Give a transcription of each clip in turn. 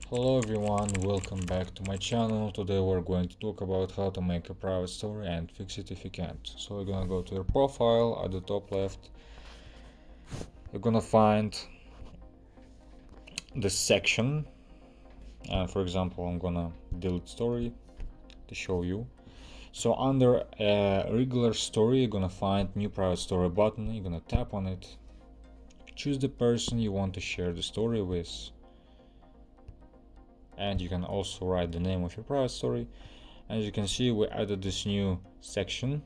Hello everyone, welcome back to my channel. Today we're going to talk about how to make a private story and fix it if you can't. So you're gonna go to your profile at the top left. You're gonna find the section, and for example I'm gonna delete story to show you. So under a regular story you're gonna find new private story button. You're gonna tap on it, choose the person you want to share the story with, and you can also write the name of your private story. As you can see, we added this new section.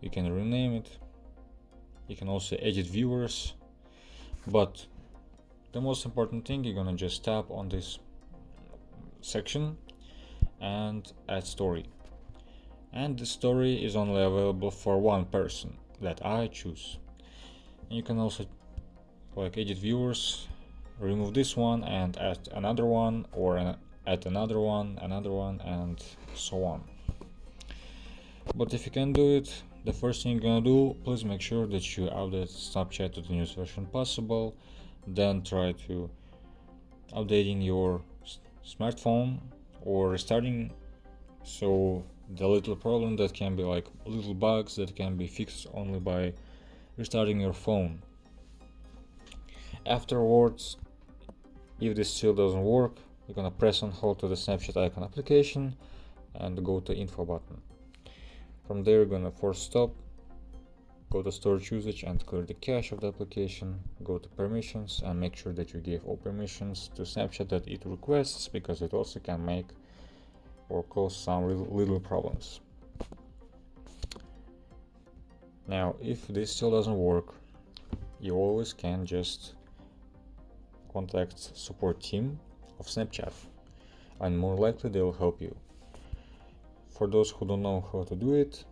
You can rename it. You can also edit viewers, but the most important thing, you're gonna just tap on this section and add story, and the story is only available for one person that I choose. And you can also edit viewers, remove this one and add another one, or add another one, and so on. But if you can do it, the first thing you're gonna do, please make sure that you update Snapchat to the newest version possible. Then try to updating your smartphone or restarting, so the little problem that can be like little bugs that can be fixed only by restarting your phone. Afterwards, if this still doesn't work, you're gonna press and hold to the Snapchat icon application and go to info button. From there, you're gonna force stop, go to storage usage and clear the cache of the application, go to permissions and make sure that you give all permissions to Snapchat that it requests, because it also can make or cause some little problems. Now, if this still doesn't work, you always can just contact support team of Snapchat, and more likely they will help you. For those who don't know how to do it,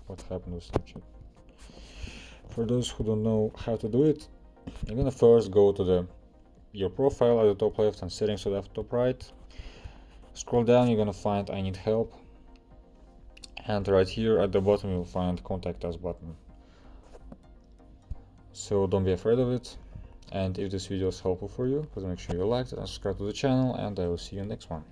what happened with Snapchat? For those who don't know how to do it, you're gonna first go to your profile at the top left and settings at the top right. Scroll down, you're gonna find I need help, and right here at the bottom you'll find contact us button. So don't be afraid of it, and if this video is helpful for you, please make sure you like it and subscribe to the channel, and I will see you in the next one.